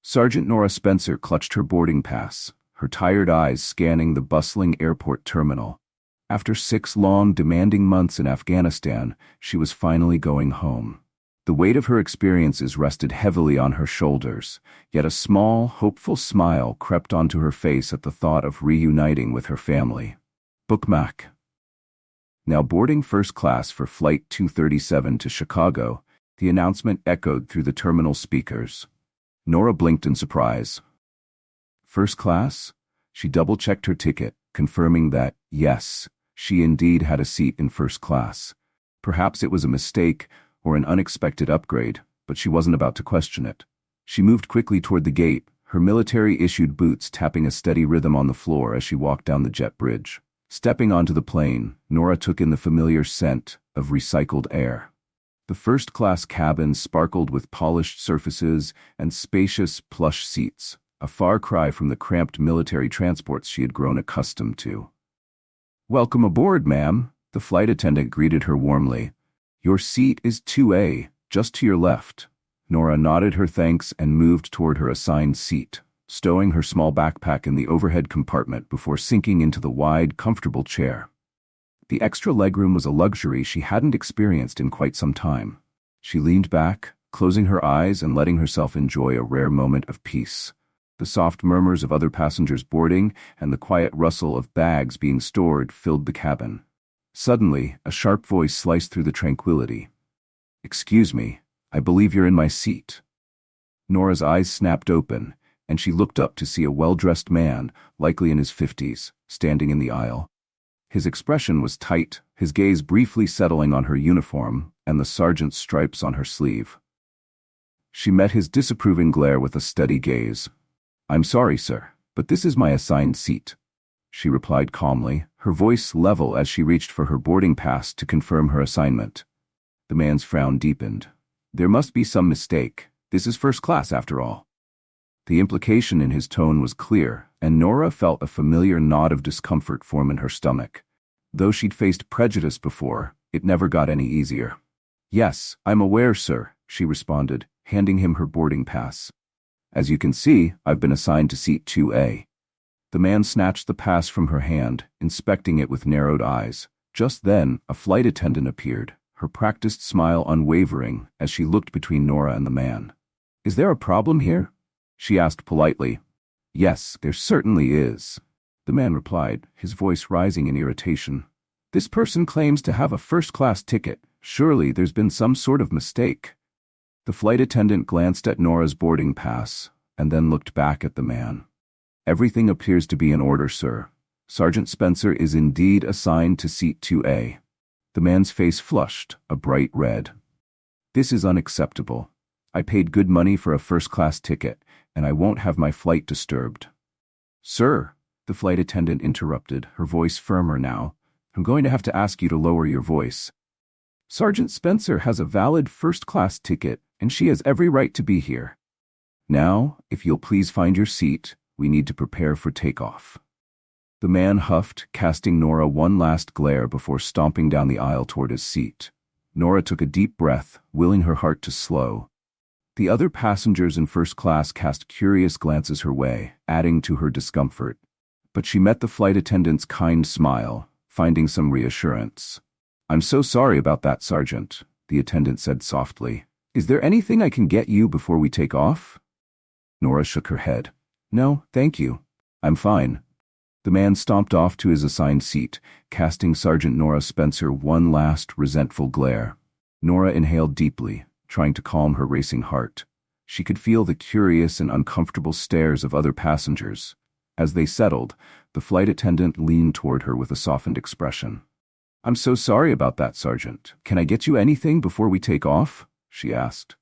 Sergeant Nora Spencer clutched her boarding pass, her tired eyes scanning the bustling airport terminal. After 6 long, demanding months in Afghanistan, she was finally going home. The weight of her experiences rested heavily on her shoulders, yet a small, hopeful smile crept onto her face at the thought of reuniting with her family. Bookmark. Now boarding first class for Flight 237 to Chicago, the announcement echoed through the terminal speakers. Nora blinked in surprise. First class? She double-checked her ticket, confirming that, yes, she indeed had a seat in first class. Perhaps it was a mistake or an unexpected upgrade, but she wasn't about to question it. She moved quickly toward the gate, her military-issued boots tapping a steady rhythm on the floor as she walked down the jet bridge. Stepping onto the plane, Nora took in the familiar scent of recycled air. The first-class cabin sparkled with polished surfaces and spacious, plush seats, a far cry from the cramped military transports she had grown accustomed to. "Welcome aboard, ma'am," the flight attendant greeted her warmly. "Your seat is 2A, just to your left." Nora nodded her thanks and moved toward her assigned seat, stowing her small backpack in the overhead compartment before sinking into the wide, comfortable chair. The extra legroom was a luxury she hadn't experienced in quite some time. She leaned back, closing her eyes and letting herself enjoy a rare moment of peace. The soft murmurs of other passengers boarding and the quiet rustle of bags being stored filled the cabin. Suddenly, a sharp voice sliced through the tranquility. "Excuse me, I believe you're in my seat." Nora's eyes snapped open, and she looked up to see a well-dressed man, likely in his 50s, standing in the aisle. His expression was tight, his gaze briefly settling on her uniform and the sergeant's stripes on her sleeve. She met his disapproving glare with a steady gaze. "I'm sorry, sir, but this is my assigned seat," she replied calmly, her voice level as she reached for her boarding pass to confirm her assignment. The man's frown deepened. "There must be some mistake. This is first class, after all." The implication in his tone was clear, and Nora felt a familiar knot of discomfort form in her stomach. Though she'd faced prejudice before, it never got any easier. "Yes, I'm aware, sir," she responded, handing him her boarding pass. "As you can see, I've been assigned to seat 2A. The man snatched the pass from her hand, inspecting it with narrowed eyes. Just then, a flight attendant appeared, her practiced smile unwavering as she looked between Nora and the man. "Is there a problem here?" she asked politely. "Yes, there certainly is," the man replied, his voice rising in irritation. "This person claims to have a first-class ticket. Surely there's been some sort of mistake." The flight attendant glanced at Nora's boarding pass and then looked back at the man. "Everything appears to be in order, sir. Sergeant Spencer is indeed assigned to seat 2A. The man's face flushed, a bright red. "This is unacceptable. I paid good money for a first-class ticket, and I won't have my flight disturbed." "Sir," the flight attendant interrupted, her voice firmer now, "I'm going to have to ask you to lower your voice. Sergeant Spencer has a valid first-class ticket, and she has every right to be here. Now, if you'll please find your seat, we need to prepare for takeoff." The man huffed, casting Nora one last glare before stomping down the aisle toward his seat. Nora took a deep breath, willing her heart to slow. The other passengers in first class cast curious glances her way, adding to her discomfort. But she met the flight attendant's kind smile, finding some reassurance. "I'm so sorry about that, Sergeant," the attendant said softly. "Is there anything I can get you before we take off?" Nora shook her head. "No, thank you. I'm fine." The man stomped off to his assigned seat, casting Sergeant Nora Spencer one last resentful glare. Nora inhaled deeply, trying to calm her racing heart. She could feel the curious and uncomfortable stares of other passengers. As they settled, the flight attendant leaned toward her with a softened expression. "I'm so sorry about that, Sergeant. Can I get you anything before we take off?" she asked.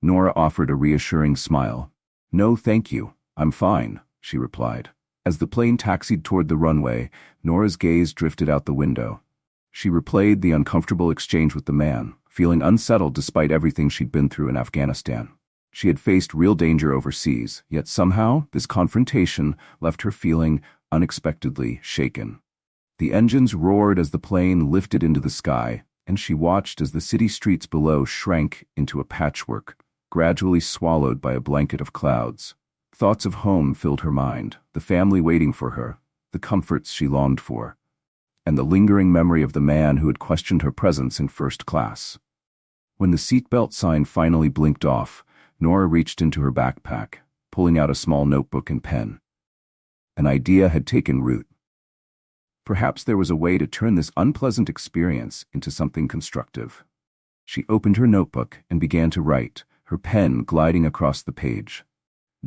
Nora offered a reassuring smile. "No, thank you. I'm fine," she replied. As the plane taxied toward the runway, Nora's gaze drifted out the window. She replayed the uncomfortable exchange with the man, feeling unsettled despite everything she'd been through in Afghanistan. She had faced real danger overseas, yet somehow this confrontation left her feeling unexpectedly shaken. The engines roared as the plane lifted into the sky, and she watched as the city streets below shrank into a patchwork gradually swallowed by a blanket of clouds. Thoughts of home filled her mind, the family waiting for her, the comforts she longed for, and the lingering memory of the man who had questioned her presence in first class. When the seatbelt sign finally blinked off, Nora reached into her backpack, pulling out a small notebook and pen. An idea had taken root. Perhaps there was a way to turn this unpleasant experience into something constructive. She opened her notebook and began to write, her pen gliding across the page.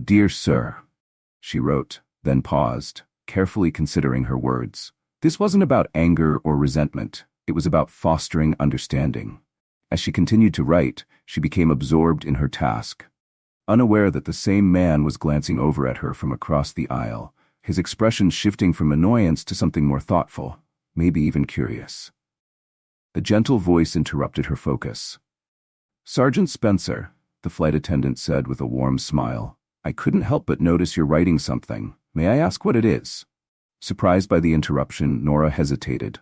"Dear Sir," she wrote, then paused, carefully considering her words. This wasn't about anger or resentment. It was about fostering understanding. As she continued to write, she became absorbed in her task, unaware that the same man was glancing over at her from across the aisle, his expression shifting from annoyance to something more thoughtful, maybe even curious. A gentle voice interrupted her focus. "Sergeant Spencer," the flight attendant said with a warm smile, "I couldn't help but notice you're writing something. May I ask what it is?" Surprised by the interruption, Nora hesitated.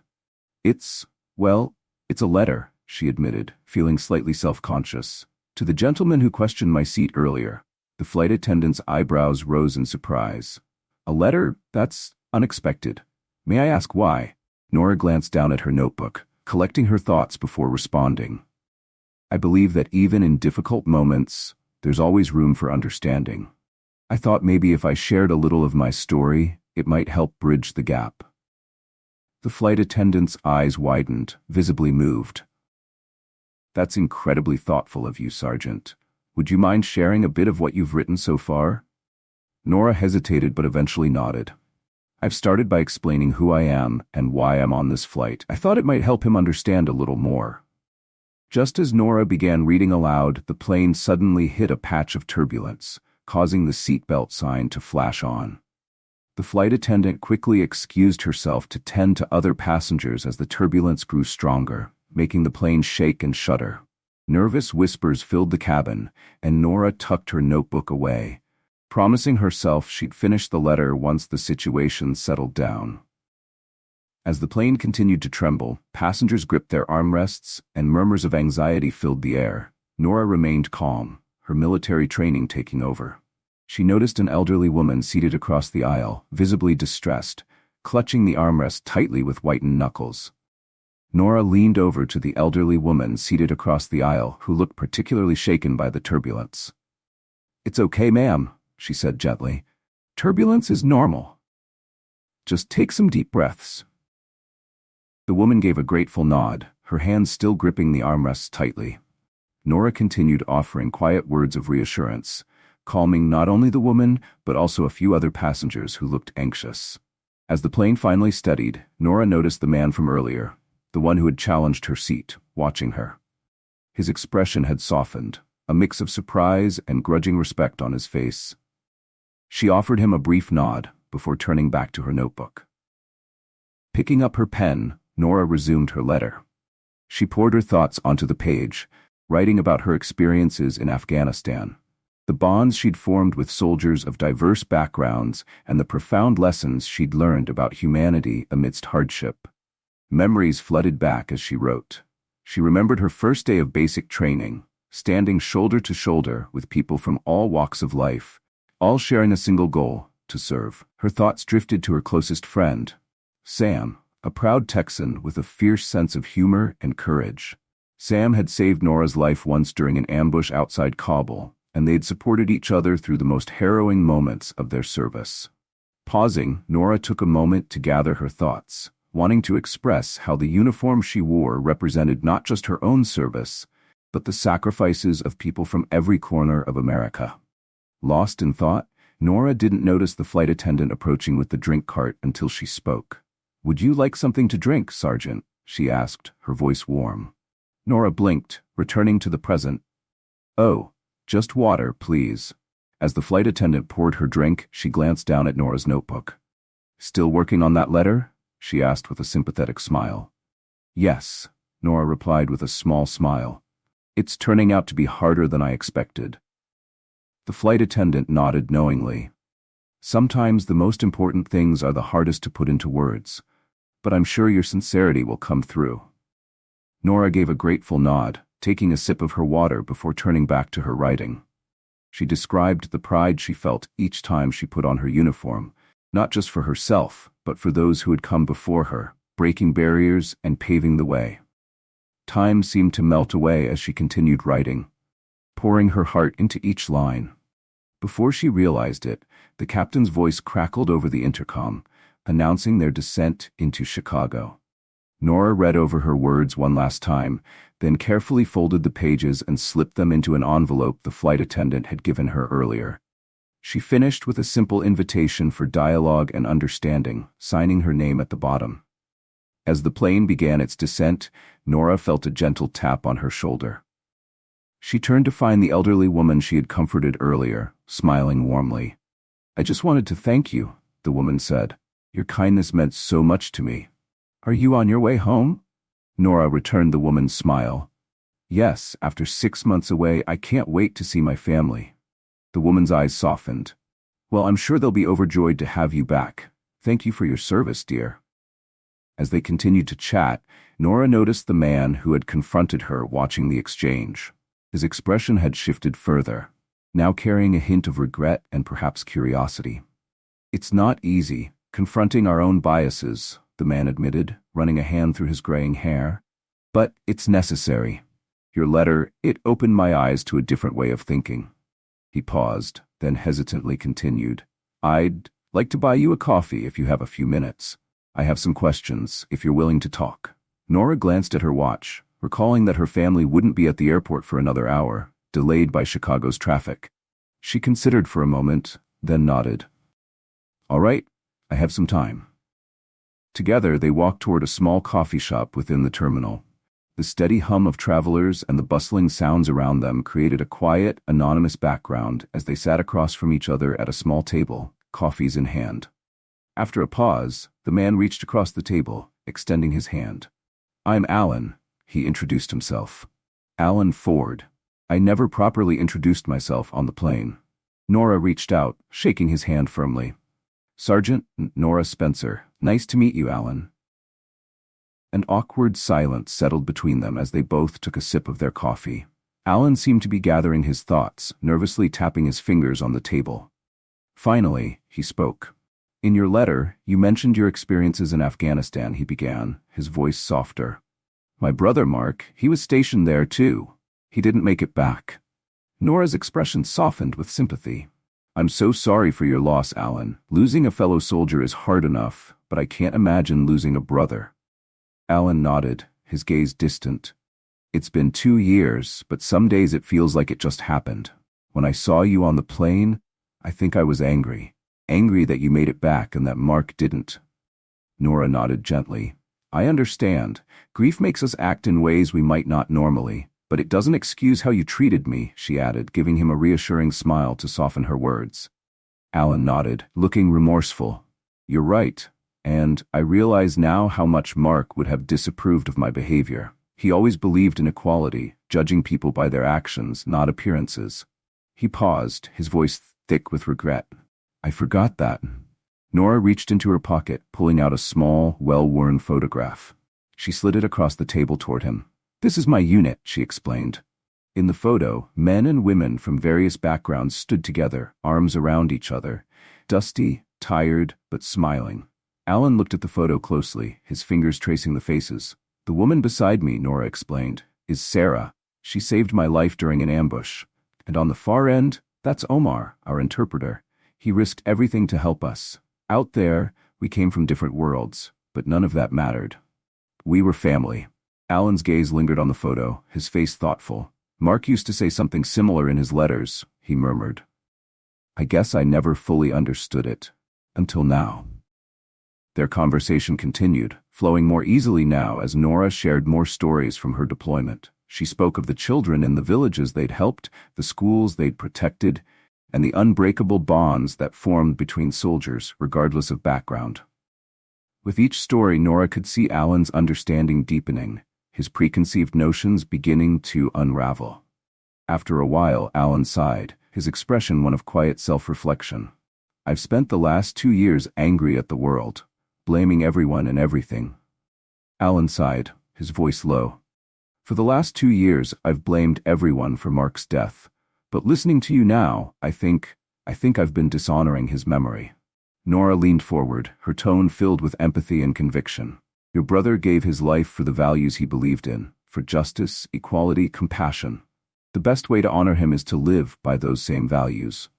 It's a letter," she admitted, feeling slightly self-conscious. "To the gentleman who questioned my seat earlier." The flight attendant's eyebrows rose in surprise. "A letter? That's unexpected. May I ask why?" Nora glanced down at her notebook, collecting her thoughts before responding. "I believe that even in difficult moments, there's always room for understanding. I thought maybe if I shared a little of my story, it might help bridge the gap." The flight attendant's eyes widened, visibly moved. "That's incredibly thoughtful of you, Sergeant. Would you mind sharing a bit of what you've written so far?" Nora hesitated but eventually nodded. "I've started by explaining who I am and why I'm on this flight. I thought it might help him understand a little more." Just as Nora began reading aloud, the plane suddenly hit a patch of turbulence, causing the seatbelt sign to flash on. The flight attendant quickly excused herself to tend to other passengers as the turbulence grew stronger, making the plane shake and shudder. Nervous whispers filled the cabin, and Nora tucked her notebook away, promising herself she'd finish the letter once the situation settled down. As the plane continued to tremble, passengers gripped their armrests, and murmurs of anxiety filled the air. Nora remained calm, her military training taking over. She noticed an elderly woman seated across the aisle, visibly distressed, clutching the armrest tightly with whitened knuckles. Nora leaned over to the elderly woman seated across the aisle, who looked particularly shaken by the turbulence. "It's okay, ma'am," she said gently. "Turbulence is normal. Just take some deep breaths." The woman gave a grateful nod, her hands still gripping the armrests tightly. Nora continued offering quiet words of reassurance, calming not only the woman, but also a few other passengers who looked anxious. As the plane finally steadied, Nora noticed the man from earlier, the one who had challenged her seat, watching her. His expression had softened, a mix of surprise and grudging respect on his face. She offered him a brief nod before turning back to her notebook. Picking up her pen, Nora resumed her letter. She poured her thoughts onto the page, writing about her experiences in Afghanistan, the bonds she'd formed with soldiers of diverse backgrounds, and the profound lessons she'd learned about humanity amidst hardship. Memories flooded back as she wrote. She remembered her first day of basic training, standing shoulder to shoulder with people from all walks of life, all sharing a single goal: to serve. Her thoughts drifted to her closest friend, Sam, a proud Texan with a fierce sense of humor and courage. Sam had saved Nora's life once during an ambush outside Kabul, and they'd supported each other through the most harrowing moments of their service. Pausing, Nora took a moment to gather her thoughts, wanting to express how the uniform she wore represented not just her own service, but the sacrifices of people from every corner of America. Lost in thought, Nora didn't notice the flight attendant approaching with the drink cart until she spoke. "Would you like something to drink, Sergeant?" she asked, her voice warm. Nora blinked, returning to the present. "Oh, just water, please." As the flight attendant poured her drink, she glanced down at Nora's notebook. "Still working on that letter?" she asked with a sympathetic smile. "Yes," Nora replied with a small smile. "It's turning out to be harder than I expected." The flight attendant nodded knowingly. "Sometimes the most important things are the hardest to put into words, but I'm sure your sincerity will come through." Nora gave a grateful nod, taking a sip of her water before turning back to her writing. She described the pride she felt each time she put on her uniform, not just for herself, but for those who had come before her, breaking barriers and paving the way. Time seemed to melt away as she continued writing, pouring her heart into each line. Before she realized it, the captain's voice crackled over the intercom, announcing their descent into Chicago. Nora read over her words one last time, then carefully folded the pages and slipped them into an envelope the flight attendant had given her earlier. She finished with a simple invitation for dialogue and understanding, signing her name at the bottom. As the plane began its descent, Nora felt a gentle tap on her shoulder. She turned to find the elderly woman she had comforted earlier, smiling warmly. "I just wanted to thank you," the woman said. "Your kindness meant so much to me." "Are you on your way home?" Nora returned the woman's smile. "Yes, after 6 months away, I can't wait to see my family." The woman's eyes softened. "Well, I'm sure they'll be overjoyed to have you back. Thank you for your service, dear." As they continued to chat, Nora noticed the man who had confronted her watching the exchange. His expression had shifted further, now carrying a hint of regret and perhaps curiosity. "It's not easy, confronting our own biases," the man admitted, running a hand through his graying hair. "But it's necessary. Your letter, it opened my eyes to a different way of thinking." He paused, then hesitantly continued. "I'd like to buy you a coffee if you have a few minutes. I have some questions, if you're willing to talk." Nora glanced at her watch, recalling that her family wouldn't be at the airport for another hour, delayed by Chicago's traffic. She considered for a moment, then nodded. "All right, I have some time." Together, they walked toward a small coffee shop within the terminal. The steady hum of travelers and the bustling sounds around them created a quiet, anonymous background as they sat across from each other at a small table, coffees in hand. After a pause, the man reached across the table, extending his hand. "I'm Allan," he introduced himself. "Allan Ford. I never properly introduced myself on the plane." Nora reached out, shaking his hand firmly. "Sergeant Nora Spencer. Nice to meet you, Allan." An awkward silence settled between them as they both took a sip of their coffee. Allan seemed to be gathering his thoughts, nervously tapping his fingers on the table. Finally, he spoke. "In your letter, you mentioned your experiences in Afghanistan," he began, his voice softer. "My brother Mark, he was stationed there too. He didn't make it back." Nora's expression softened with sympathy. "I'm so sorry for your loss, Allan. Losing a fellow soldier is hard enough, but I can't imagine losing a brother." Allan nodded, his gaze distant. "It's been 2 years, but some days it feels like it just happened. When I saw you on the plane, I think I was angry. Angry that you made it back and that Mark didn't." Nora nodded gently. "I understand. Grief makes us act in ways we might not normally, but it doesn't excuse how you treated me," she added, giving him a reassuring smile to soften her words. Allan nodded, looking remorseful. "You're right, and I realize now how much Mark would have disapproved of my behavior. He always believed in equality, judging people by their actions, not appearances." He paused, his voice thick with regret. "I forgot that." Nora reached into her pocket, pulling out a small, well-worn photograph. She slid it across the table toward him. "This is my unit," she explained. In the photo, men and women from various backgrounds stood together, arms around each other, dusty, tired, but smiling. Allan looked at the photo closely, his fingers tracing the faces. "The woman beside me," Nora explained, "is Sarah. She saved my life during an ambush. And on the far end, that's Omar, our interpreter. He risked everything to help us. Out there, we came from different worlds, but none of that mattered. We were family." Allan's gaze lingered on the photo, his face thoughtful. "Mark used to say something similar in his letters," he murmured. "I guess I never fully understood it. Until now." Their conversation continued, flowing more easily now as Nora shared more stories from her deployment. She spoke of the children in the villages they'd helped, the schools they'd protected, and the unbreakable bonds that formed between soldiers, regardless of background. With each story, Nora could see Allan's understanding deepening, his preconceived notions beginning to unravel. After a while, Allan sighed, his expression one of quiet self-reflection. "I've spent the last 2 years angry at the world, blaming everyone and everything." Allan sighed, his voice low. For the last 2 years, I've blamed everyone for Mark's death. But listening to you now, I think I've been dishonoring his memory." Nora leaned forward, her tone filled with empathy and conviction. "Your brother gave his life for the values he believed in, for justice, equality, compassion. The best way to honor him is to live by those same values."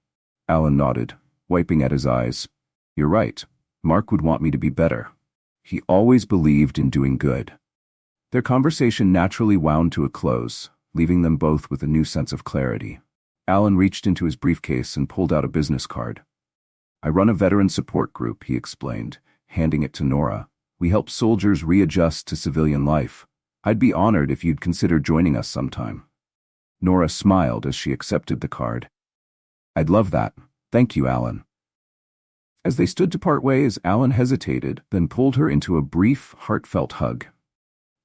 Allan nodded, wiping at his eyes. "You're right. Mark would want me to be better. He always believed in doing good." Their conversation naturally wound to a close, leaving them both with a new sense of clarity. Allan reached into his briefcase and pulled out a business card. "I run a veteran support group," he explained, handing it to Nora. "We help soldiers readjust to civilian life. I'd be honored if you'd consider joining us sometime." Nora smiled as she accepted the card. "I'd love that. Thank you, Allan." As they stood to part ways, Allan hesitated, then pulled her into a brief, heartfelt hug.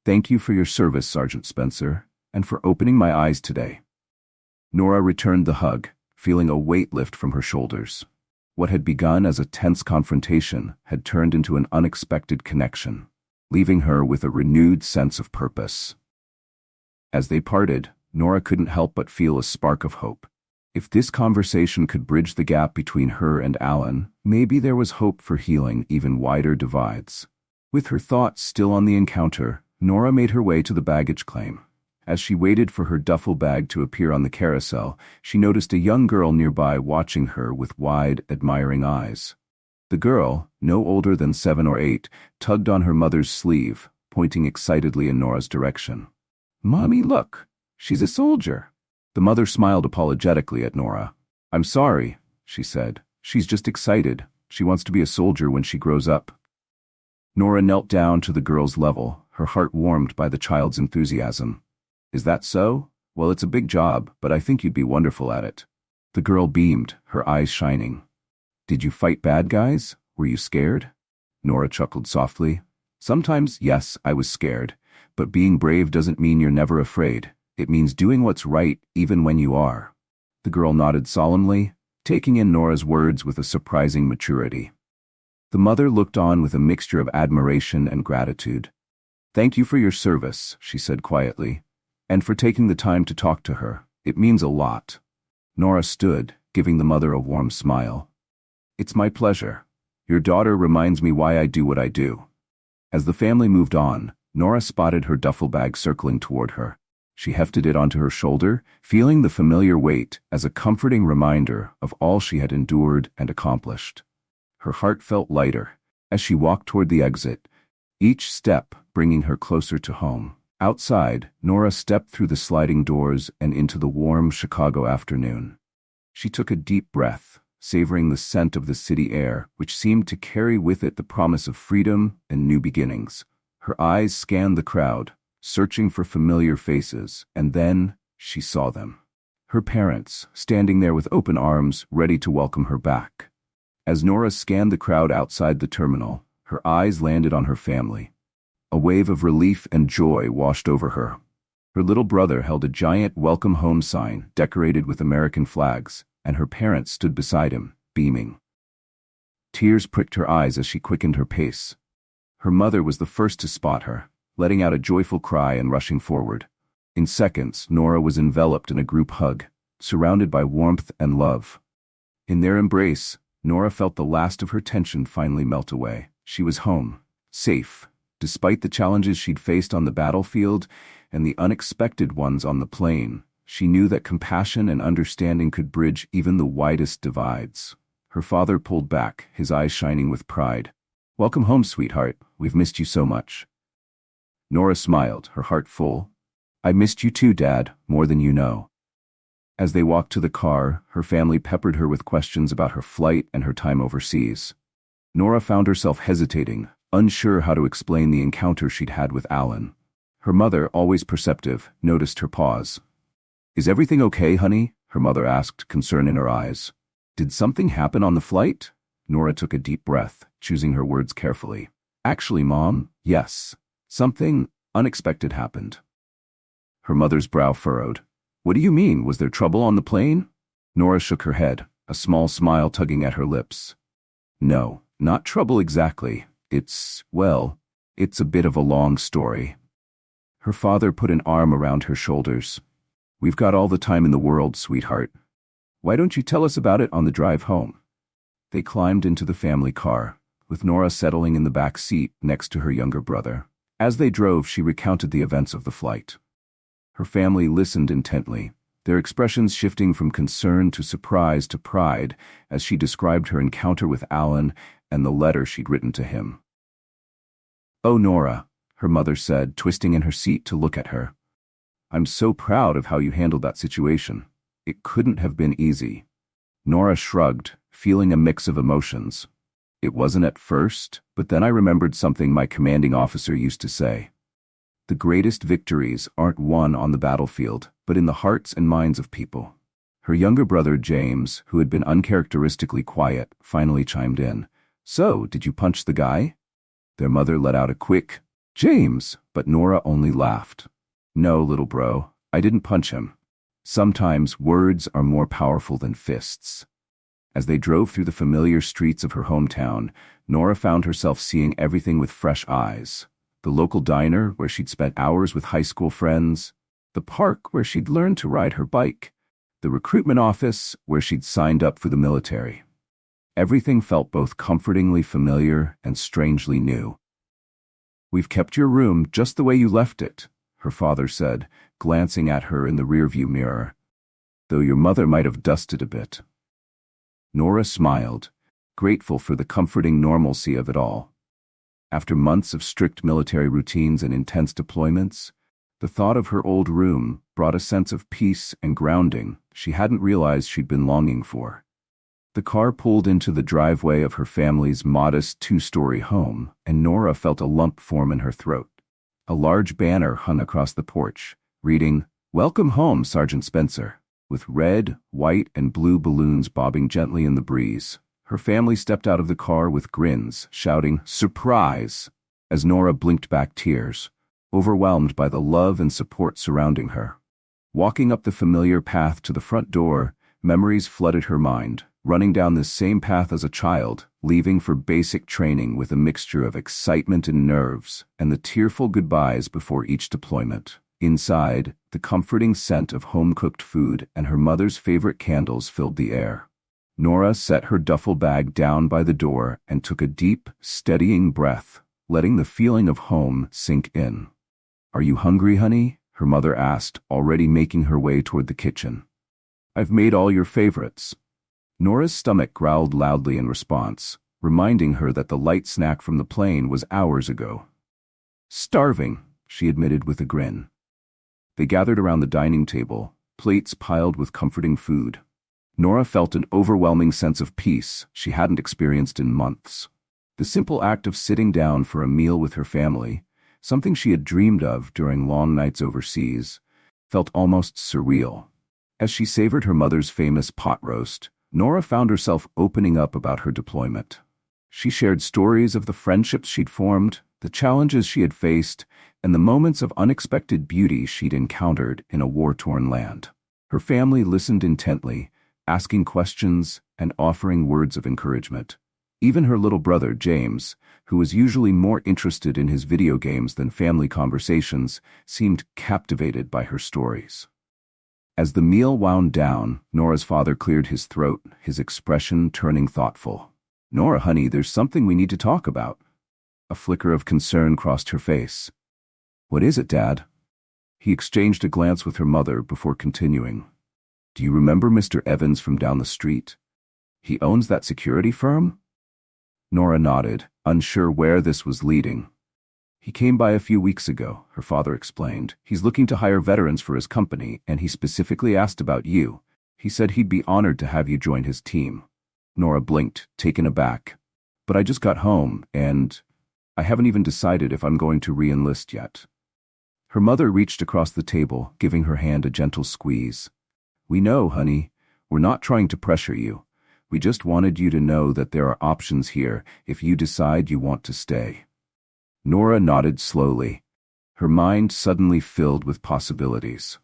"Thank you for your service, Sergeant Spencer, and for opening my eyes today." Nora returned the hug, feeling a weight lift from her shoulders. What had begun as a tense confrontation had turned into an unexpected connection, leaving her with a renewed sense of purpose. As they parted, Nora couldn't help but feel a spark of hope. If this conversation could bridge the gap between her and Allan, maybe there was hope for healing even wider divides. With her thoughts still on the encounter, Nora made her way to the baggage claim. As she waited for her duffel bag to appear on the carousel, she noticed a young girl nearby watching her with wide, admiring eyes. The girl, no older than 7 or 8, tugged on her mother's sleeve, pointing excitedly in Nora's direction. "Mommy, look! She's a soldier!" The mother smiled apologetically at Nora. "I'm sorry," she said. "She's just excited. She wants to be a soldier when she grows up." Nora knelt down to the girl's level, her heart warmed by the child's enthusiasm. "Is that so? Well, it's a big job, but I think you'd be wonderful at it." The girl beamed, her eyes shining. "Did you fight bad guys? Were you scared?" Nora chuckled softly. "Sometimes, yes, I was scared, but being brave doesn't mean you're never afraid. It means doing what's right even when you are." The girl nodded solemnly, taking in Nora's words with a surprising maturity. The mother looked on with a mixture of admiration and gratitude. "Thank you for your service," she said quietly, "and for taking the time to talk to her. It means a lot." Nora stood, giving the mother a warm smile. "It's my pleasure. Your daughter reminds me why I do what I do." As the family moved on, Nora spotted her duffel bag circling toward her. She hefted it onto her shoulder, feeling the familiar weight as a comforting reminder of all she had endured and accomplished. Her heart felt lighter as she walked toward the exit, each step bringing her closer to home. Outside, Nora stepped through the sliding doors and into the warm Chicago afternoon. She took a deep breath, savoring the scent of the city air, which seemed to carry with it the promise of freedom and new beginnings. Her eyes scanned the crowd, searching for familiar faces, and then she saw them. Her parents, standing there with open arms, ready to welcome her back. As Nora scanned the crowd outside the terminal, her eyes landed on her family. A wave of relief and joy washed over her. Her little brother held a giant welcome home sign decorated with American flags, and her parents stood beside him, beaming. Tears pricked her eyes as she quickened her pace. Her mother was the first to spot her, letting out a joyful cry and rushing forward. In seconds, Nora was enveloped in a group hug, surrounded by warmth and love. In their embrace, Nora felt the last of her tension finally melt away. She was home, safe, despite the challenges she'd faced on the battlefield and the unexpected ones on the plane. She knew that compassion and understanding could bridge even the widest divides. Her father pulled back, his eyes shining with pride. "Welcome home, sweetheart. We've missed you so much." Nora smiled, her heart full. "I missed you too, Dad, more than you know." As they walked to the car, her family peppered her with questions about her flight and her time overseas. Nora found herself hesitating, unsure how to explain the encounter she'd had with Allan. Her mother, always perceptive, noticed her pause. "Is everything okay, honey?" her mother asked, concern in her eyes. "Did something happen on the flight?" Nora took a deep breath, choosing her words carefully. "Actually, Mom, yes. Something unexpected happened." Her mother's brow furrowed. "What do you mean? Was there trouble on the plane?" Nora shook her head, a small smile tugging at her lips. "No, not trouble exactly. It's a bit of a long story." Her father put an arm around her shoulders. "We've got all the time in the world, sweetheart. Why don't you tell us about it on the drive home?" They climbed into the family car, with Nora settling in the back seat next to her younger brother. As they drove, she recounted the events of the flight. Her family listened intently, their expressions shifting from concern to surprise to pride as she described her encounter with Allan and the letter she'd written to him. "Oh, Nora," her mother said, twisting in her seat to look at her. "I'm so proud of how you handled that situation. It couldn't have been easy." Nora shrugged, feeling a mix of emotions. "It wasn't at first, but then I remembered something my commanding officer used to say. The greatest victories aren't won on the battlefield, but in the hearts and minds of people." Her younger brother, James, who had been uncharacteristically quiet, finally chimed in. "So, did you punch the guy?" Their mother let out a quick, "James," but Nora only laughed. "No, little bro, I didn't punch him. Sometimes words are more powerful than fists." As they drove through the familiar streets of her hometown, Nora found herself seeing everything with fresh eyes. The local diner where she'd spent hours with high school friends, the park where she'd learned to ride her bike, the recruitment office where she'd signed up for the military. Everything felt both comfortingly familiar and strangely new. "We've kept your room just the way you left it," her father said, glancing at her in the rearview mirror, "though your mother might have dusted a bit." Nora smiled, grateful for the comforting normalcy of it all. After months of strict military routines and intense deployments, the thought of her old room brought a sense of peace and grounding she hadn't realized she'd been longing for. The car pulled into the driveway of her family's modest two-story home, and Nora felt a lump form in her throat. A large banner hung across the porch, reading, "Welcome home, Sergeant Spencer," with red, white, and blue balloons bobbing gently in the breeze. Her family stepped out of the car with grins, shouting, "Surprise!" as Nora blinked back tears, overwhelmed by the love and support surrounding her. Walking up the familiar path to the front door, memories flooded her mind, running down this same path as a child, leaving for basic training with a mixture of excitement and nerves, and the tearful goodbyes before each deployment. Inside, the comforting scent of home-cooked food and her mother's favorite candles filled the air. Nora set her duffel bag down by the door and took a deep, steadying breath, letting the feeling of home sink in. "Are you hungry, honey?" her mother asked, already making her way toward the kitchen. "I've made all your favorites." Nora's stomach growled loudly in response, reminding her that the light snack from the plane was hours ago. "Starving," she admitted with a grin. They gathered around the dining table, plates piled with comforting food. Nora felt an overwhelming sense of peace she hadn't experienced in months. The simple act of sitting down for a meal with her family, something she had dreamed of during long nights overseas, felt almost surreal. As she savored her mother's famous pot roast, Nora found herself opening up about her deployment. She shared stories of the friendships she'd formed, the challenges she had faced, and the moments of unexpected beauty she'd encountered in a war-torn land. Her family listened intently, asking questions and offering words of encouragement. Even her little brother, James, who was usually more interested in his video games than family conversations, seemed captivated by her stories. As the meal wound down, Nora's father cleared his throat, his expression turning thoughtful. "Nora, honey, there's something we need to talk about." A flicker of concern crossed her face. "What is it, Dad?" He exchanged a glance with her mother before continuing. "Do you remember Mr. Evans from down the street? He owns that security firm?" Nora nodded, unsure where this was leading. "He came by a few weeks ago," her father explained. "He's looking to hire veterans for his company, and he specifically asked about you. He said he'd be honored to have you join his team." Nora blinked, taken aback. "But I just got home, and I haven't even decided if I'm going to re-enlist yet." Her mother reached across the table, giving her hand a gentle squeeze. "We know, honey. We're not trying to pressure you. We just wanted you to know that there are options here if you decide you want to stay." Nora nodded slowly, her mind suddenly filled with possibilities.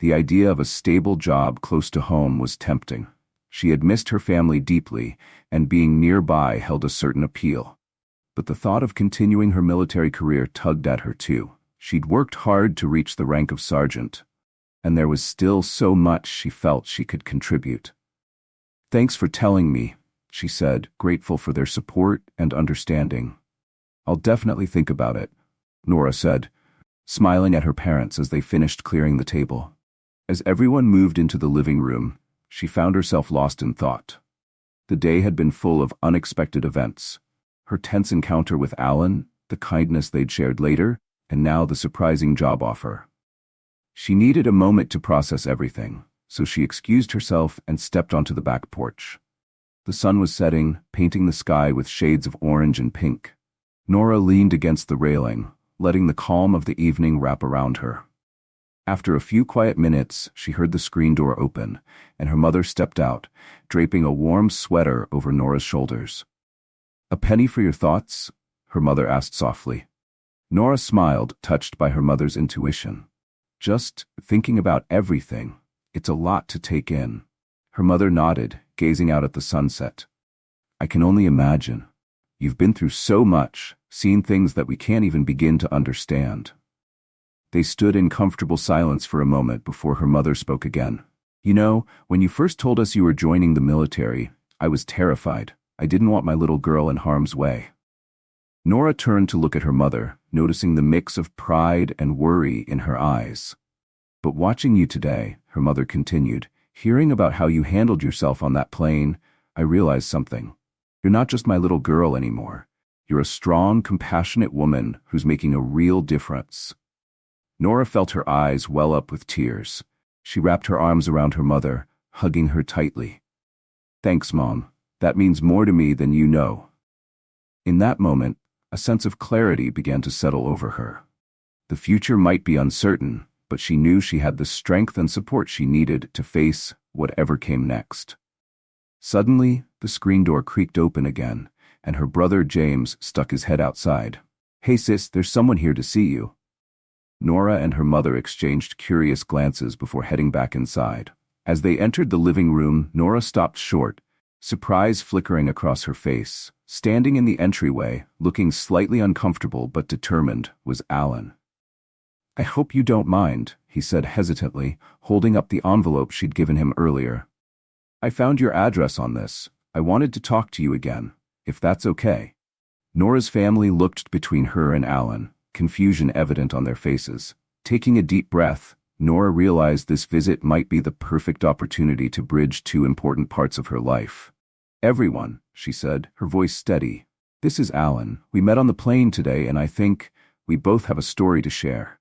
The idea of a stable job close to home was tempting. She had missed her family deeply, and being nearby held a certain appeal. But the thought of continuing her military career tugged at her too. She'd worked hard to reach the rank of sergeant, and there was still so much she felt she could contribute. "Thanks for telling me," she said, grateful for their support and understanding. "I'll definitely think about it," Nora said, smiling at her parents as they finished clearing the table. As everyone moved into the living room, she found herself lost in thought. The day had been full of unexpected events. Her tense encounter with Allan, the kindness they'd shared later, and now the surprising job offer. She needed a moment to process everything, so she excused herself and stepped onto the back porch. The sun was setting, painting the sky with shades of orange and pink. Nora leaned against the railing, letting the calm of the evening wrap around her. After a few quiet minutes, she heard the screen door open, and her mother stepped out, draping a warm sweater over Nora's shoulders. "A penny for your thoughts?" her mother asked softly. Nora smiled, touched by her mother's intuition. "Just thinking about everything. It's a lot to take in." Her mother nodded, gazing out at the sunset. "I can only imagine. You've been through so much, seen things that we can't even begin to understand." They stood in comfortable silence for a moment before her mother spoke again. "You know, when you first told us you were joining the military, I was terrified. I didn't want my little girl in harm's way." Nora turned to look at her mother, noticing the mix of pride and worry in her eyes. "But watching you today," her mother continued, "hearing about how you handled yourself on that plane, I realized something. You're not just my little girl anymore. You're a strong, compassionate woman who's making a real difference." Nora felt her eyes well up with tears. She wrapped her arms around her mother, hugging her tightly. "Thanks, Mom. That means more to me than you know." In that moment, a sense of clarity began to settle over her. The future might be uncertain, but she knew she had the strength and support she needed to face whatever came next. Suddenly, the screen door creaked open again, and her brother James stuck his head outside. "Hey sis, there's someone here to see you." Nora and her mother exchanged curious glances before heading back inside. As they entered the living room, Nora stopped short, surprise flickering across her face. Standing in the entryway, looking slightly uncomfortable but determined, was Allan. "I hope you don't mind," he said hesitantly, holding up the envelope she'd given him earlier. "I found your address on this. I wanted to talk to you again, if that's okay." Nora's family looked between her and Allan, confusion evident on their faces. Taking a deep breath, Nora realized this visit might be the perfect opportunity to bridge two important parts of her life. "Everyone," she said, her voice steady. "This is Allan. We met on the plane today, and I think we both have a story to share."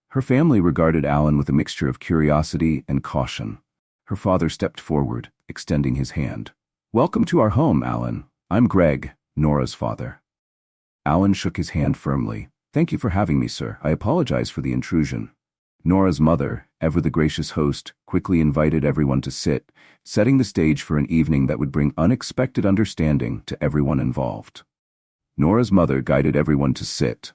Her family regarded Allan with a mixture of curiosity and caution. Her father stepped forward, extending his hand. "Welcome to our home, Allan. I'm Greg, Nora's father." Allan shook his hand firmly. "Thank you for having me, sir. I apologize for the intrusion." Nora's mother, ever the gracious host, quickly invited everyone to sit, setting the stage for an evening that would bring unexpected understanding to everyone involved. Nora's mother guided everyone to sit.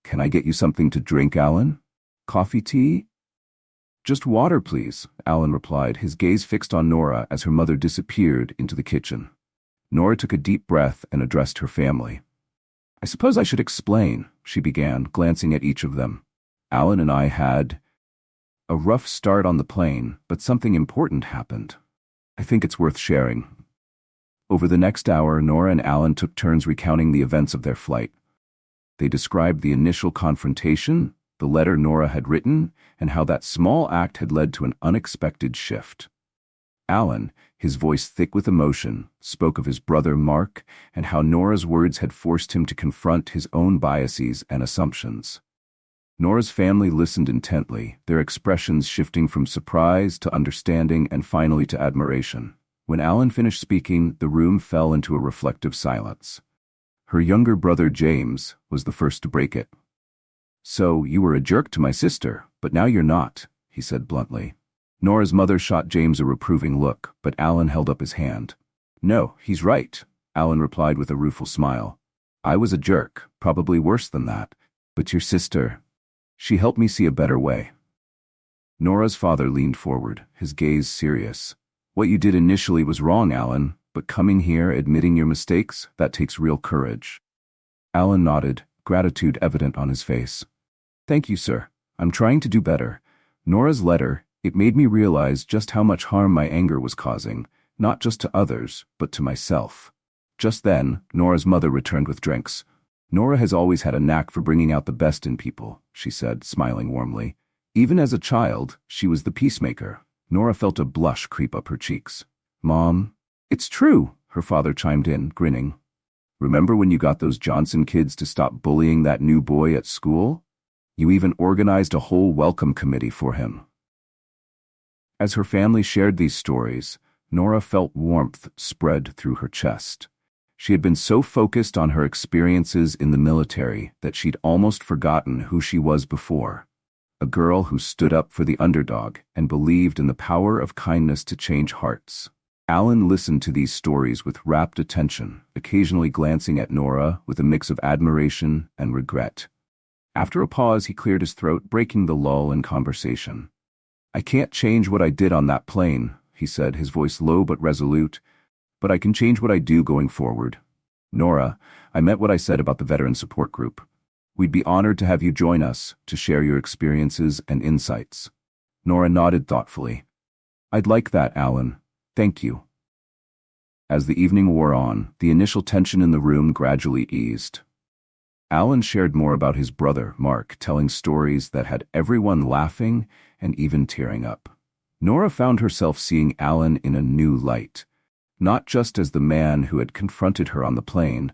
"Can I get you something to drink, Allan? Coffee, tea?" "Just water, please," Allan replied, his gaze fixed on Nora as her mother disappeared into the kitchen. Nora took a deep breath and addressed her family. "I suppose I should explain," she began, glancing at each of them. "Allan and I had a rough start on the plane, but something important happened. I think it's worth sharing." Over the next hour, Nora and Allan took turns recounting the events of their flight. They described the initial confrontation, the letter Nora had written, and how that small act had led to an unexpected shift. Allan, his voice thick with emotion, spoke of his brother Mark and how Nora's words had forced him to confront his own biases and assumptions. Nora's family listened intently, their expressions shifting from surprise to understanding and finally to admiration. When Allan finished speaking, the room fell into a reflective silence. Her younger brother James was the first to break it. "So, you were a jerk to my sister, but now you're not," he said bluntly. Nora's mother shot James a reproving look, but Allan held up his hand. "No, he's right," Allan replied with a rueful smile. "I was a jerk, probably worse than that, but your sister, she helped me see a better way." Nora's father leaned forward, his gaze serious. "What you did initially was wrong, Allan, but coming here, admitting your mistakes, that takes real courage." Allan nodded, gratitude evident on his face. Thank you, sir. I'm trying to do better. Nora's letter, it made me realize just how much harm my anger was causing, not just to others, but to myself. Just then, Nora's mother returned with drinks. Nora has always had a knack for bringing out the best in people, she said, smiling warmly. Even as a child, she was the peacemaker. Nora felt a blush creep up her cheeks. Mom, it's true, her father chimed in, grinning. Remember when you got those Johnson kids to stop bullying that new boy at school? You even organized a whole welcome committee for him. As her family shared these stories, Nora felt warmth spread through her chest. She had been so focused on her experiences in the military that she'd almost forgotten who she was before. A girl who stood up for the underdog and believed in the power of kindness to change hearts. Allan listened to these stories with rapt attention, occasionally glancing at Nora with a mix of admiration and regret. After a pause, he cleared his throat, breaking the lull in conversation. I can't change what I did on that plane, he said, his voice low but resolute, but I can change what I do going forward. Nora, I meant what I said about the Veteran Support Group. We'd be honored to have you join us to share your experiences and insights. Nora nodded thoughtfully. I'd like that, Allan. Thank you. As the evening wore on, the initial tension in the room gradually eased. Allan shared more about his brother, Mark, telling stories that had everyone laughing and even tearing up. Nora found herself seeing Allan in a new light, not just as the man who had confronted her on the plane,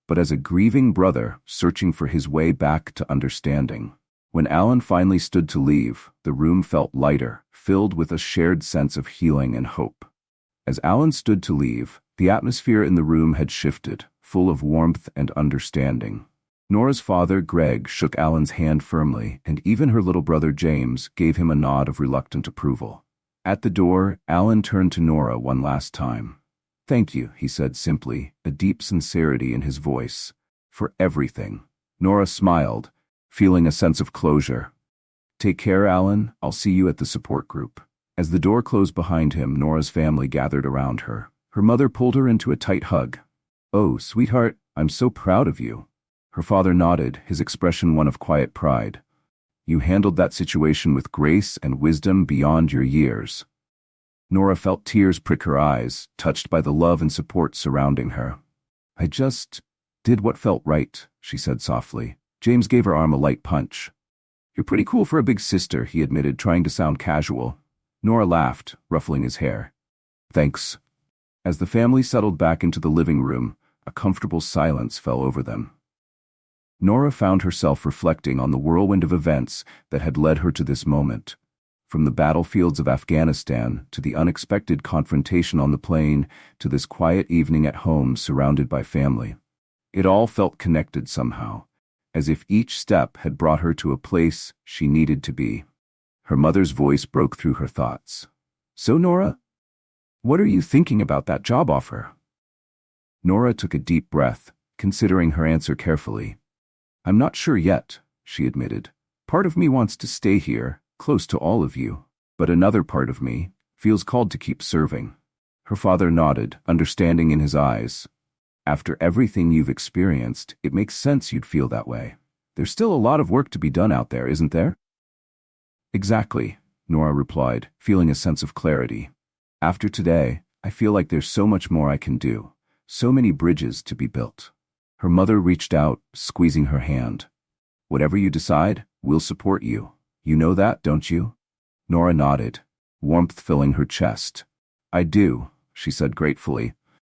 but as a grieving brother searching for his way back to understanding. When Allan finally stood to leave, the room felt lighter, filled with a shared sense of healing and hope. As Allan stood to leave, the atmosphere in the room had shifted, full of warmth and understanding. Nora's father, Greg, shook Allan's hand firmly, and even her little brother, James, gave him a nod of reluctant approval. At the door, Allan turned to Nora one last time. Thank you, he said simply, a deep sincerity in his voice. For everything. Nora smiled, feeling a sense of closure. Take care, Allan. I'll see you at the support group. As the door closed behind him, Nora's family gathered around her. Her mother pulled her into a tight hug. Oh, sweetheart, I'm so proud of you. Her father nodded, his expression one of quiet pride. You handled that situation with grace and wisdom beyond your years. Nora felt tears prick her eyes, touched by the love and support surrounding her. I just did what felt right, she said softly. James gave her arm a light punch. You're pretty cool for a big sister, he admitted, trying to sound casual. Nora laughed, ruffling his hair. Thanks. As the family settled back into the living room, a comfortable silence fell over them. Nora found herself reflecting on the whirlwind of events that had led her to this moment. From the battlefields of Afghanistan to the unexpected confrontation on the plane to this quiet evening at home surrounded by family. It all felt connected somehow, as if each step had brought her to a place she needed to be. Her mother's voice broke through her thoughts. So, Nora, what are you thinking about that job offer? Nora took a deep breath, considering her answer carefully. I'm not sure yet, she admitted. Part of me wants to stay here, close to all of you, but another part of me feels called to keep serving. Her father nodded, understanding in his eyes. After everything you've experienced, it makes sense you'd feel that way. There's still a lot of work to be done out there, isn't there? Exactly, Nora replied, feeling a sense of clarity. After today, I feel like there's so much more I can do, so many bridges to be built. Her mother reached out, squeezing her hand. Whatever you decide, we'll support you. You know that, don't you? Nora nodded, warmth filling her chest. I do, she said gratefully,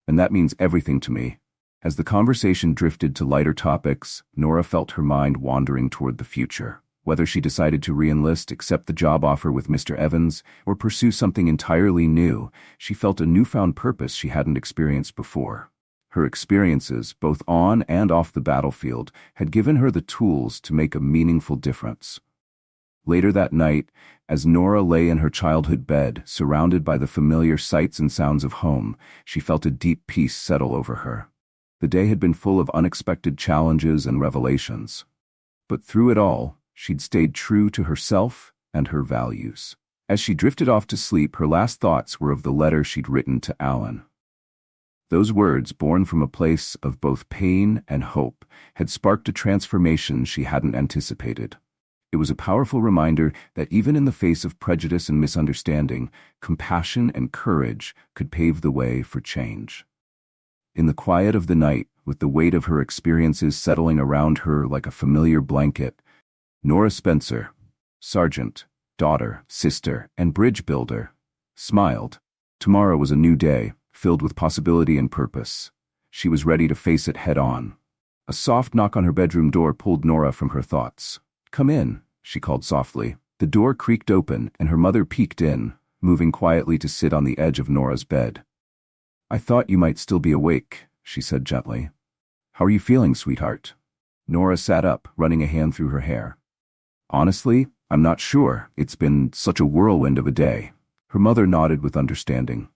and that means everything to me. As the conversation drifted to lighter topics, Nora felt her mind wandering toward the future. Whether she decided to re-enlist, accept the job offer with Mr. Evans, or pursue something entirely new, she felt a newfound purpose she hadn't experienced before. Her experiences, both on and off the battlefield, had given her the tools to make a meaningful difference. Later that night, as Nora lay in her childhood bed, surrounded by the familiar sights and sounds of home, she felt a deep peace settle over her. The day had been full of unexpected challenges and revelations. But through it all, she'd stayed true to herself and her values. As she drifted off to sleep, her last thoughts were of the letter she'd written to Allan. Those words, born from a place of both pain and hope, had sparked a transformation she hadn't anticipated. It was a powerful reminder that even in the face of prejudice and misunderstanding, compassion and courage could pave the way for change. In the quiet of the night, with the weight of her experiences settling around her like a familiar blanket, Nora Spencer, sergeant, daughter, sister, and bridge builder, smiled. Tomorrow was a new day, filled with possibility and purpose. She was ready to face it head-on. A soft knock on her bedroom door pulled Nora from her thoughts. "Come in," she called softly. The door creaked open, and her mother peeked in, moving quietly to sit on the edge of Nora's bed. "I thought you might still be awake," she said gently. "How are you feeling, sweetheart?" Nora sat up, running a hand through her hair. "Honestly, I'm not sure. It's been such a whirlwind of a day." Her mother nodded with understanding.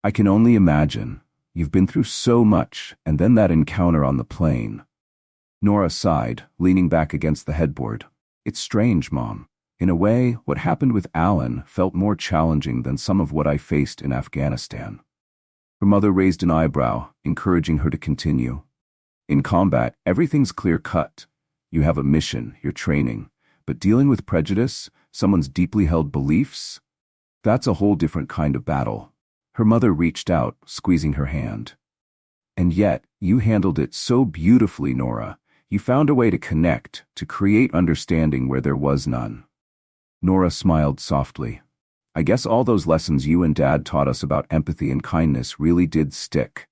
"I can only imagine. You've been through so much, and then that encounter on the plane." Nora sighed, leaning back against the headboard. "It's strange, Mom. In a way, what happened with Allan felt more challenging than some of what I faced in Afghanistan." Her mother raised an eyebrow, encouraging her to continue. "In combat, everything's clear-cut. You have a mission, you're training. But dealing with prejudice, someone's deeply held beliefs, that's a whole different kind of battle." Her mother reached out, squeezing her hand. "And yet, you handled it so beautifully, Nora. You found a way to connect, to create understanding where there was none." Nora smiled softly. "I guess all those lessons you and Dad taught us about empathy and kindness really did stick."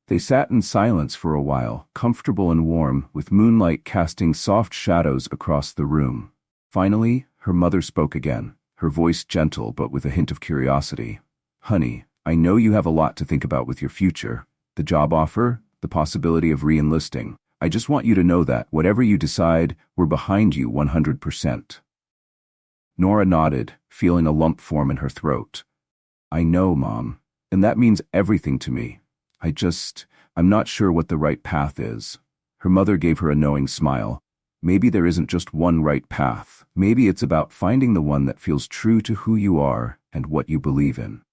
They sat in silence for a while, comfortable and warm, with moonlight casting soft shadows across the room. Finally, her mother spoke again, her voice gentle but with a hint of curiosity. "Honey, I know you have a lot to think about with your future. The job offer, the possibility of re-enlisting. I just want you to know that, whatever you decide, we're behind you 100%. Nora nodded, feeling a lump form in her throat. "I know, Mom, and that means everything to me. I'm not sure what the right path is." Her mother gave her a knowing smile. "Maybe there isn't just one right path. Maybe it's about finding the one that feels true to who you are and what you believe in."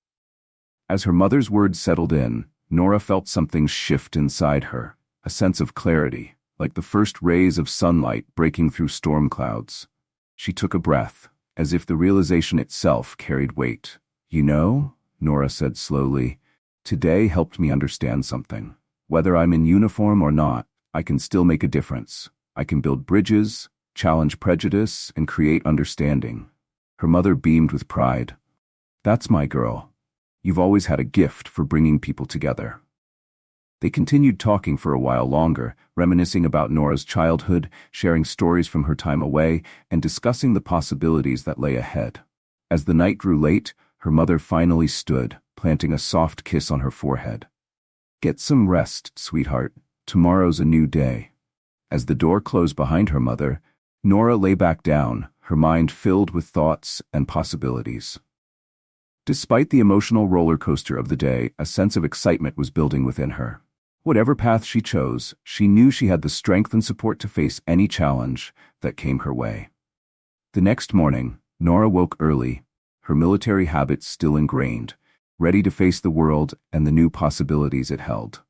As her mother's words settled in, Nora felt something shift inside her, a sense of clarity, like the first rays of sunlight breaking through storm clouds. She took a breath, as if the realization itself carried weight. "You know," Nora said slowly, "today helped me understand something. Whether I'm in uniform or not, I can still make a difference. I can build bridges, challenge prejudice, and create understanding." Her mother beamed with pride. "That's my girl. You've always had a gift for bringing people together." They continued talking for a while longer, reminiscing about Nora's childhood, sharing stories from her time away, and discussing the possibilities that lay ahead. As the night grew late, her mother finally stood, planting a soft kiss on her forehead. "Get some rest, sweetheart. Tomorrow's a new day." As the door closed behind her mother, Nora lay back down, her mind filled with thoughts and possibilities. Despite the emotional roller coaster of the day, a sense of excitement was building within her. Whatever path she chose, she knew she had the strength and support to face any challenge that came her way. The next morning, Nora woke early, her military habits still ingrained, ready to face the world and the new possibilities it held.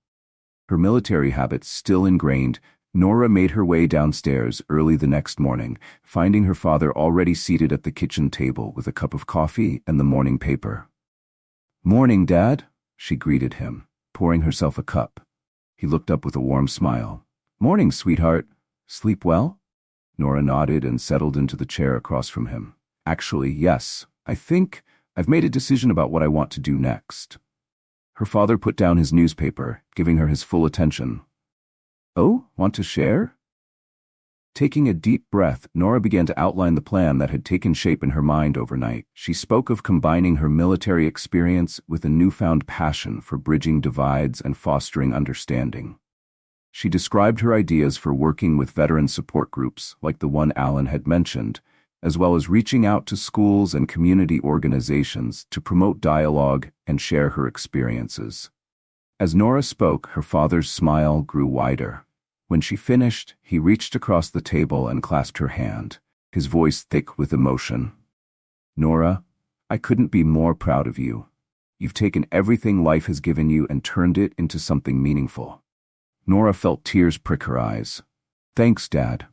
Her military habits still ingrained, Nora made her way downstairs early the next morning, finding her father already seated at the kitchen table with a cup of coffee and the morning paper. "Morning, Dad," she greeted him, pouring herself a cup. He looked up with a warm smile. "Morning, sweetheart. Sleep well?" Nora nodded and settled into the chair across from him. "Actually, yes. I think I've made a decision about what I want to do next." Her father put down his newspaper, giving her his full attention. "Oh, want to share?" Taking a deep breath, Nora began to outline the plan that had taken shape in her mind overnight. She spoke of combining her military experience with a newfound passion for bridging divides and fostering understanding. She described her ideas for working with veteran support groups like the one Allan had mentioned, as well as reaching out to schools and community organizations to promote dialogue and share her experiences. As Nora spoke, her father's smile grew wider. When she finished, he reached across the table and clasped her hand, his voice thick with emotion. "Nora, I couldn't be more proud of you. You've taken everything life has given you and turned it into something meaningful." Nora felt tears prick her eyes. "Thanks, Dad.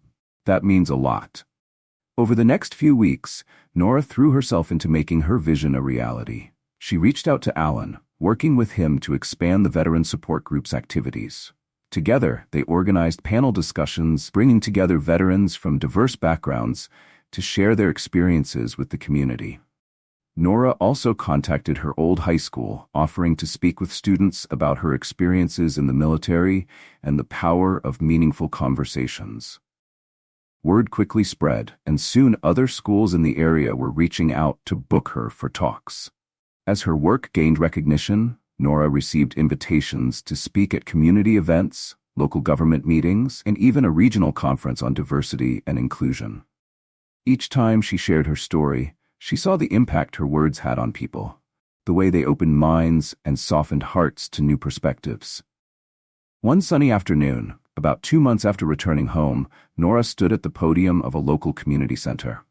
That means a lot." Over the next few weeks, Nora threw herself into making her vision a reality. She reached out to Allan, working with him to expand the veteran support group's activities. Together, they organized panel discussions, bringing together veterans from diverse backgrounds to share their experiences with the community. Nora also contacted her old high school, offering to speak with students about her experiences in the military and the power of meaningful conversations. Word quickly spread, and soon other schools in the area were reaching out to book her for talks. As her work gained recognition, Nora received invitations to speak at community events, local government meetings, and even a regional conference on diversity and inclusion. Each time she shared her story, she saw the impact her words had on people, the way they opened minds and softened hearts to new perspectives. One sunny afternoon, about 2 months after returning home, Nora stood at the podium of a local community center.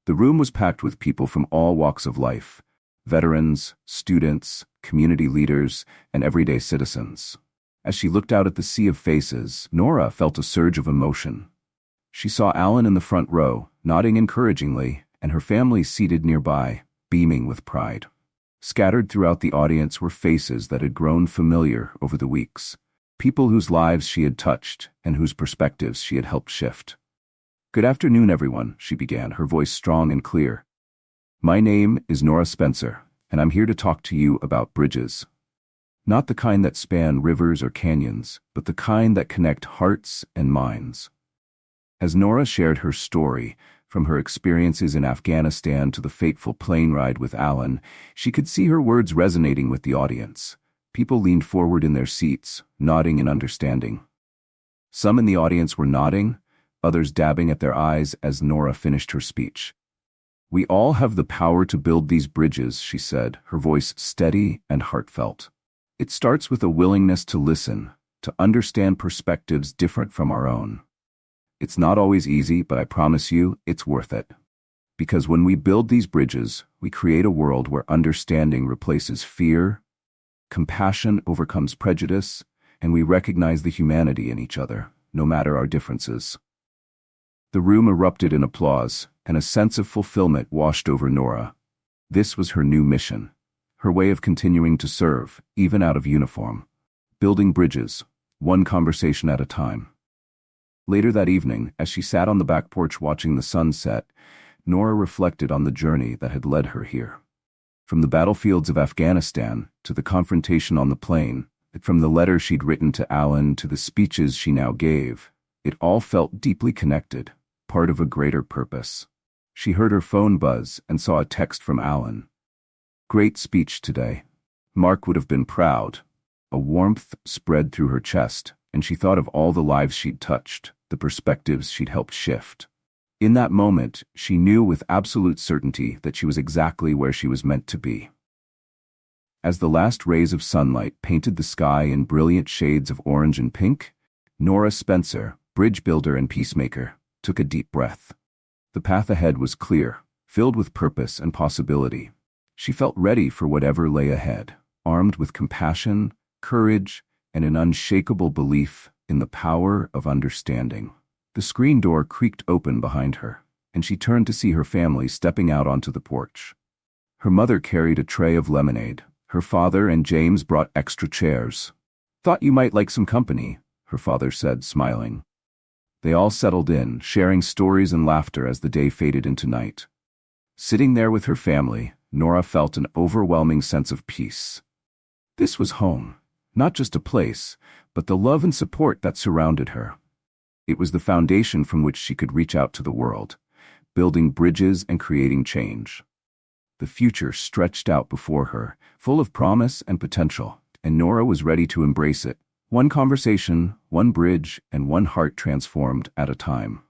The room was packed with people from all walks of life: veterans, students, community leaders, and everyday citizens. As she looked out at the sea of faces, Nora felt a surge of emotion. She saw Allan in the front row, nodding encouragingly, and her family seated nearby, beaming with pride. Scattered throughout the audience were faces that had grown familiar over the weeks, people whose lives she had touched and whose perspectives she had helped shift. "Good afternoon, everyone," she began, her voice strong and clear. "My name is Nora Spencer, and I'm here to talk to you about bridges. Not the kind that span rivers or canyons, but the kind that connect hearts and minds." As Nora shared her story, from her experiences in Afghanistan to the fateful plane ride with Allan, she could see her words resonating with the audience. People leaned forward in their seats, nodding in understanding. Some in the audience were nodding, others dabbing at their eyes as Nora finished her speech. "We all have the power to build these bridges," she said, her voice steady and heartfelt. "It starts with a willingness to listen, to understand perspectives different from our own. It's not always easy, but I promise you, it's worth it. Because when we build these bridges, we create a world where understanding replaces fear, compassion overcomes prejudice, and we recognize the humanity in each other, no matter our differences." The room erupted in applause, and a sense of fulfillment washed over Nora. This was her new mission, her way of continuing to serve, even out of uniform. Building bridges, one conversation at a time. Later that evening, as she sat on the back porch watching the sun set, Nora reflected on the journey that had led her here. From the battlefields of Afghanistan to the confrontation on the plane, from the letter she'd written to Allan to the speeches she now gave, it all felt deeply connected, part of a greater purpose. She heard her phone buzz and saw a text from Allan. "Great speech today." Mark would have been proud. A warmth spread through her chest, and she thought of all the lives she'd touched, the perspectives she'd helped shift. In that moment, she knew with absolute certainty that she was exactly where she was meant to be. As the last rays of sunlight painted the sky in brilliant shades of orange and pink, Nora Spencer, bridge builder and peacemaker, took a deep breath. The path ahead was clear, filled with purpose and possibility. She felt ready for whatever lay ahead, armed with compassion, courage, and an unshakable belief in the power of understanding. The screen door creaked open behind her, and she turned to see her family stepping out onto the porch. Her mother carried a tray of lemonade. Her father and James brought extra chairs. "Thought you might like some company," her father said, smiling. They all settled in, sharing stories and laughter as the day faded into night. Sitting there with her family, Nora felt an overwhelming sense of peace. This was home, not just a place, but the love and support that surrounded her. It was the foundation from which she could reach out to the world, building bridges and creating change. The future stretched out before her, full of promise and potential, and Nora was ready to embrace it, one conversation, one bridge, and one heart transformed at a time.